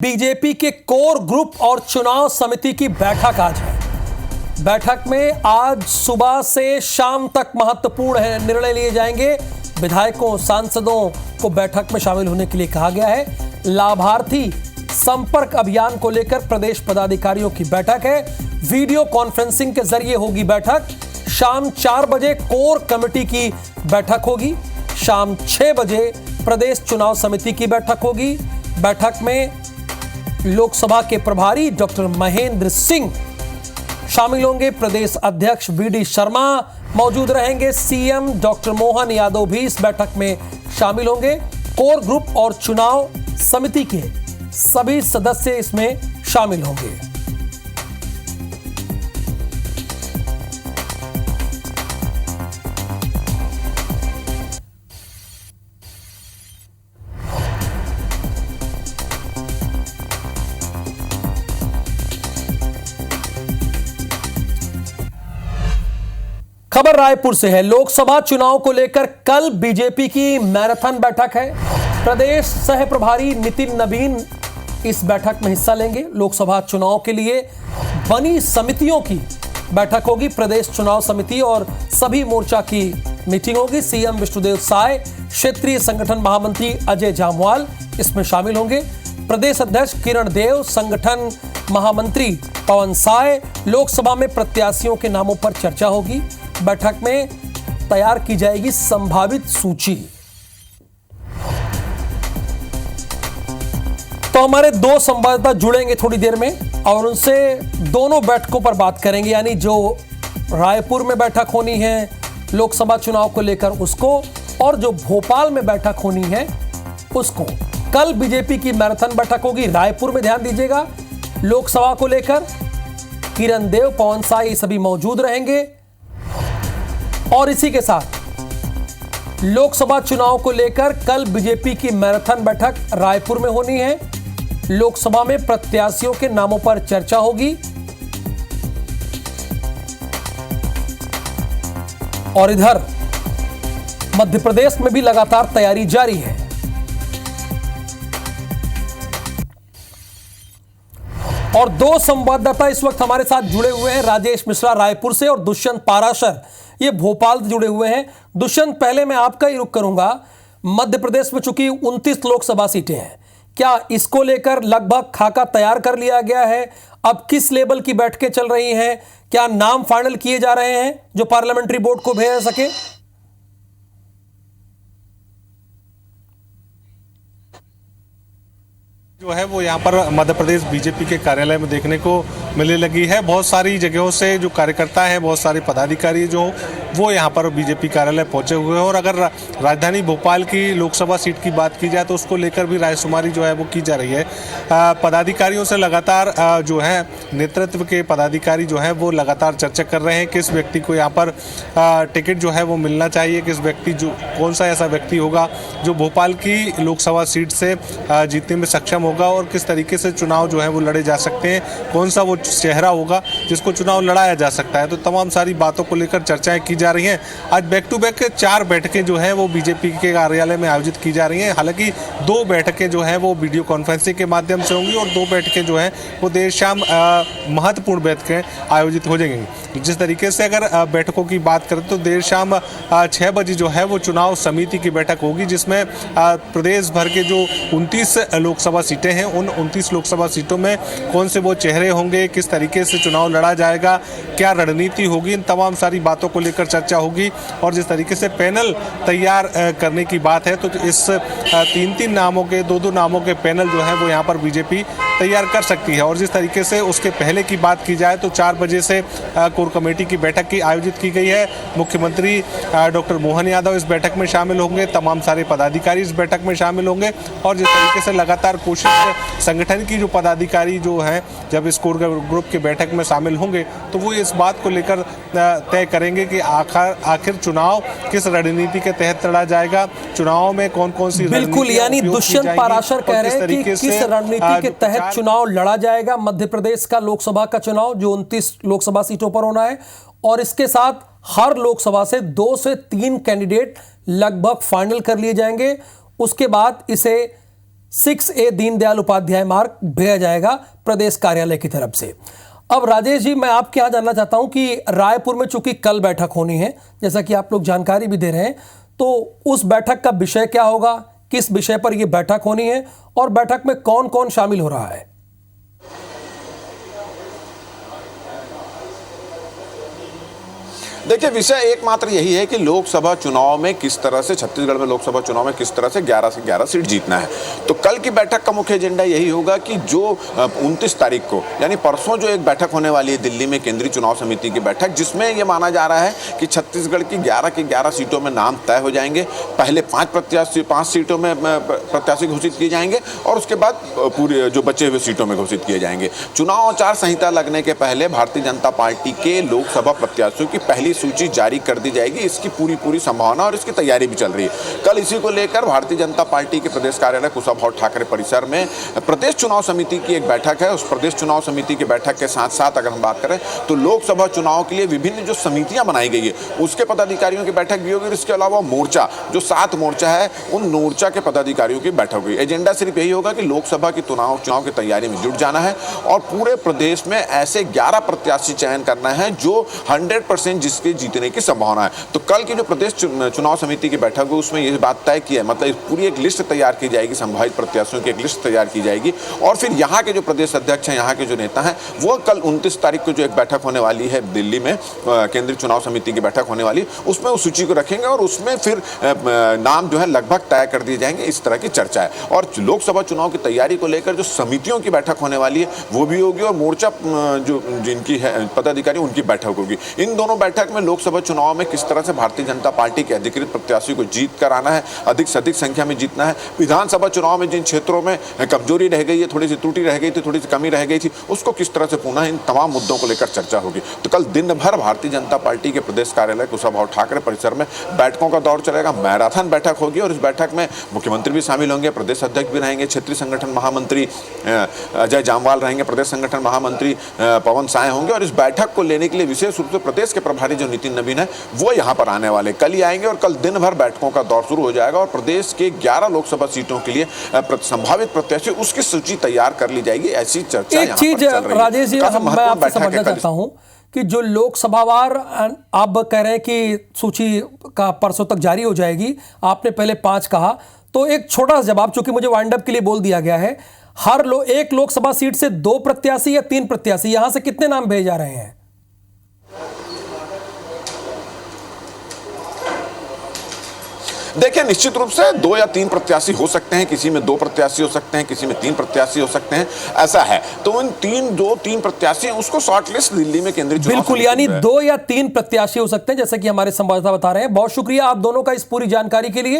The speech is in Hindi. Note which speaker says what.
Speaker 1: बीजेपी के कोर ग्रुप और चुनाव समिति की बैठक आज है। बैठक में आज सुबह से शाम तक महत्वपूर्ण निर्णय लिए जाएंगे। विधायकों सांसदों को बैठक में शामिल होने के लिए कहा गया है। लाभार्थी संपर्क अभियान को लेकर प्रदेश पदाधिकारियों की बैठक है। वीडियो कॉन्फ्रेंसिंग के जरिए होगी बैठक। शाम 4 बजे कोर कमेटी की बैठक होगी। शाम 6 बजे प्रदेश चुनाव समिति की बैठक होगी। बैठक में लोकसभा के प्रभारी डॉक्टर महेंद्र सिंह शामिल होंगे। प्रदेश अध्यक्ष वीडी शर्मा मौजूद रहेंगे। सीएम डॉक्टर मोहन यादव भी इस बैठक में शामिल होंगे। कोर ग्रुप और चुनाव समिति के सभी सदस्य इसमें शामिल होंगे। खबर रायपुर से है। लोकसभा चुनाव को लेकर कल बीजेपी की मैराथन बैठक है। प्रदेश सह प्रभारी नितिन नवीन इस बैठक में हिस्सा लेंगे। लोकसभा चुनाव के लिए बनी समितियों की बैठक होगी। प्रदेश चुनाव समिति और सभी मोर्चा की मीटिंग होगी। सीएम विष्णुदेव साय, क्षेत्रीय संगठन महामंत्री अजय जामवाल इसमें शामिल होंगे। प्रदेश अध्यक्ष किरण देव, संगठन महामंत्री पवन साय, लोकसभा में प्रत्याशियों के नामों पर चर्चा होगी। बैठक में तैयार की जाएगी संभावित सूची। तो हमारे 2 संवाददाता जुड़ेंगे थोड़ी देर में और उनसे दोनों बैठकों पर बात करेंगे, यानी जो रायपुर में बैठक होनी है लोकसभा चुनाव को लेकर उसको, और जो भोपाल में बैठक होनी है उसको। कल बीजेपी की मैराथन बैठक होगी रायपुर में, ध्यान दीजिएगा। लोकसभा को लेकर किरण देव, पवन साय सभी मौजूद रहेंगे। और इसी के साथ लोकसभा चुनाव को लेकर कल बीजेपी की मैराथन बैठक रायपुर में होनी है। लोकसभा में प्रत्याशियों के नामों पर चर्चा होगी। और इधर मध्य प्रदेश में भी लगातार तैयारी जारी है। और 2 संवाददाता इस वक्त हमारे साथ जुड़े हुए हैं। राजेश मिश्रा रायपुर से और दुष्यंत पाराशर ये भोपाल से जुड़े हुए हैं। दुष्यंत, पहले मैं आपका ही रुख करूंगा। मध्य प्रदेश में चूंकि 29 लोकसभा सीटें हैं, क्या इसको लेकर लगभग खाका तैयार कर लिया गया है? अब किस लेवल की बैठकें चल रही हैं? क्या नाम फाइनल किए जा रहे हैं जो पार्लियामेंट्री बोर्ड को भेज सके?
Speaker 2: जो है वो यहाँ पर मध्य प्रदेश बीजेपी के कार्यालय में देखने को मिलने लगी है। बहुत सारी जगहों से जो कार्यकर्ता हैं, बहुत सारे पदाधिकारी जो वो यहाँ पर बीजेपी कार्यालय पहुंचे हुए हैं। और अगर राजधानी भोपाल की लोकसभा सीट की बात की जाए तो उसको लेकर भी रायशुमारी जो है वो की जा रही है। पदाधिकारियों से लगातार जो है नेतृत्व के पदाधिकारी जो है वो लगातार चर्चा कर रहे हैं किस व्यक्ति को यहाँ पर टिकट जो है वो मिलना चाहिए, किस व्यक्ति जो कौन सा ऐसा व्यक्ति होगा जो भोपाल की लोकसभा सीट से जीतने में सक्षम होगा और किस तरीके से चुनाव जो है वो लड़े जा सकते हैं, कौन सा वो चेहरा होगा जिसको चुनाव लड़ाया जा सकता है। तो तमाम सारी बातों को लेकर चर्चाएं की जा रही हैं। आज बैक टू बैक 4 बैठकें जो हैं वो बीजेपी के कार्यालय में आयोजित की जा रही हैं। हालांकि 2 बैठकें जो हैं वो वीडियो कॉन्फ्रेंसिंग के माध्यम से होंगी और 2 बैठकें जो हैं वो देर शाम महत्वपूर्ण बैठकें आयोजित हो जाएंगी। जिस तरीके से अगर बैठकों की बात करें तो देर शाम 6 बजे जो है वो चुनाव समिति की बैठक होगी, जिसमें प्रदेश भर के जो 29 लोकसभा सीटें हैं उन 29 लोकसभा सीटों में कौन से वो चेहरे होंगे, किस तरीके से चुनाव लड़ा जाएगा, क्या रणनीति होगी, इन तमाम सारी बातों को लेकर चर्चा होगी। और जिस तरीके से पैनल तैयार करने की बात है तो इस 3-3 नामों के 2-2 नामों के पैनल जो है वो यहाँ पर बीजेपी तैयार कर सकती है। और जिस तरीके से उसके पहले की बात की जाए तो 4 बजे से कोर कमेटी की बैठक की आयोजित की गई है। मुख्यमंत्री डॉक्टर मोहन यादव इस बैठक में शामिल होंगे, तमाम सारे पदाधिकारी इस बैठक में शामिल होंगे। और जिस तरीके से लगातार कोशिश संगठन की जो पदाधिकारी जो हैं जब इस कोर ग्रुप की बैठक में शामिल होंगे तो वो इस बात को लेकर तय करेंगे कि आखिर चुनाव किस रणनीति के तहत लड़ा जाएगा, चुनाव में कौन कौन सी
Speaker 1: बिल्कुल, यानी दुष्यंत पाराशर कह रहे हैं कि किस रणनीति के तहत चुनाव लड़ा जाएगा। मध्य प्रदेश का लोकसभा का चुनाव जो 29 लोकसभा सीटों पर होना है और इसके साथ हर लोकसभा से 2 से 3 कैंडिडेट लगभग फाइनल कर लिए जाएंगे। उसके बाद इसे 6A दीनदयाल उपाध्याय मार्ग भेजा जाएगा प्रदेश कार्यालय की तरफ से। अब राजेश जी, मैं आपके यहाँ जानना चाहता हूँ कि रायपुर में चूंकि कल बैठक होनी है, जैसा कि आप लोग जानकारी भी दे रहे हैं, तो उस बैठक का विषय क्या होगा, किस विषय पर यह बैठक होनी है और बैठक में कौन कौन शामिल हो रहा है?
Speaker 3: देखिए, विषय एकमात्र यही है कि लोकसभा चुनाव में किस तरह से, छत्तीसगढ़ में लोकसभा चुनाव में किस तरह से 11 सीट जीतना है। तो कल की बैठक का मुख्य एजेंडा यही होगा कि जो 29 तारीख को यानी परसों जो एक बैठक होने वाली है दिल्ली में, केंद्रीय चुनाव समिति की बैठक, जिसमें यह माना जा रहा है कि छत्तीसगढ़ की 11 सीटों में नाम तय हो जाएंगे। पहले 5 सीटों में प्रत्याशी घोषित किए जाएंगे और उसके बाद पूरे जो बचे हुए सीटों में घोषित किए जाएंगे। चुनाव आचार संहिता लगने के पहले भारतीय जनता पार्टी के लोकसभा प्रत्याशियों की पहली सूची जारी कर दी जाएगी। इसकी पूरी संभावना और इसकी तैयारी भी चल रही है। कल इसी को लेकर भारतीय जनता पार्टी के प्रदेश कार्यालय कुशाभाऊ ठाकरे परिसर में प्रदेश चुनाव समिति की एक बैठक है। उस प्रदेश चुनाव समिति की बैठक के साथ साथ अगर हम बात करें तो लोकसभा चुनाव के लिए विभिन्न जो समितियां बनाई गई है उसके पदाधिकारियों की बैठक भी होगी। और इसके अलावा मोर्चा, जो 7 मोर्चा है, उन मोर्चा के पदाधिकारियों की बैठक हुई। एजेंडा सिर्फ यही होगा कि लोकसभा की चुनाव की तैयारी में जुट जाना है और पूरे प्रदेश में ऐसे 11 प्रत्याशी चयन करना है जो 100% जिसके जीतने की संभावना है। तो कल की जो प्रदेश चुनाव समिति की बैठक है उसमें यह बात तय की है, मतलब पूरी एक लिस्ट तैयार की जाएगी, संभावित प्रत्याशियों की एक लिस्ट तैयार की जाएगी और फिर यहाँ के जो प्रदेश अध्यक्ष हैं, यहाँ के जो नेता हैं, वो कल 29 तारीख को जो एक बैठक होने वाली है दिल्ली में, केंद्रीय चुनाव समिति की बैठक होने वाली, उसमें उस सूची को रखेंगे और उसमें फिर नाम जो है लगभग तय कर दिए जाएंगे। इस तरह की चर्चा है। और लोकसभा चुनाव की तैयारी को लेकर जो समितियों की बैठक होने वाली है वो भी होगी और मोर्चा जो जिनकी है पदाधिकारी उनकी बैठक होगी। इन दोनों बैठक में लोकसभा चुनाव में किस तरह से भारतीय जनता पार्टी के अधिकृत प्रत्याशी को जीत कर आना है, अधिक से अधिक संख्या में जीतना है। विधानसभा चुनाव में जिन क्षेत्रों में कमजोरी रह गई है, थोड़ी सी त्रुटि रह गई थी, थोड़ी सी कमी रह गई थी, उसको किस तरह से पुनः, इन तमाम मुद्दों को लेकर चर्चा होगी। तो कल दिन भर भारतीय जनता पार्टी के प्रदेश कार्यालय कुशाभाऊ ठाकरे परिसर में बैठकों का दौर चलेगा। मैराथन बैठक होगी और इस बैठक में मुख्यमंत्री भी शामिल होंगे, प्रदेश अध्यक्ष भी रहेंगे, क्षेत्रीय संगठन महामंत्री अजय जामवाल रहेंगे, प्रदेश संगठन महामंत्री पवन साय होंगे और इस बैठक को लेने के लिए विशेष रूप से प्रदेश के प्रभारी जो नितिन नवीन है वो यहाँ पर आने वाले कल ही आएंगे और कल दिन भर बैठकों का दौर शुरू हो जाएगा और प्रदेश के 11 लोकसभा सीटों के लिए संभावित प्रत्याशी उसकी सूची तैयार कर ली जाएगी। ऐसी चर्चा
Speaker 1: एक चीज राजेश जी, मैं आपसे समझना चाहता हूं कि जो लोकसभावार आप कह रहे हैं कि सूची का परसों तक जारी हो जाएगी, आपने पहले 5 कहा, तो एक छोटा सा जवाब, चूंकि मुझे वाइंड अप के लिए बोल दिया गया है, एक लोकसभा सीट से 2 प्रत्याशी या 3 प्रत्याशी, यहां से कितने नाम भेजे जा रहे हैं?
Speaker 3: देखिए, निश्चित रूप से 2 या 3 प्रत्याशी हो सकते हैं, किसी में 2 प्रत्याशी हो सकते हैं, किसी में 3 प्रत्याशी हो सकते हैं, ऐसा है। तो उन 3 प्रत्याशी उसको शॉर्ट लिस्ट दिल्ली में केंद्रीय चुनाव
Speaker 1: बिल्कुल, यानी 2 या 3 प्रत्याशी हो सकते हैं, जैसे कि हमारे संवाददाता बता रहे हैं। बहुत शुक्रिया आप दोनों का इस पूरी जानकारी के लिए।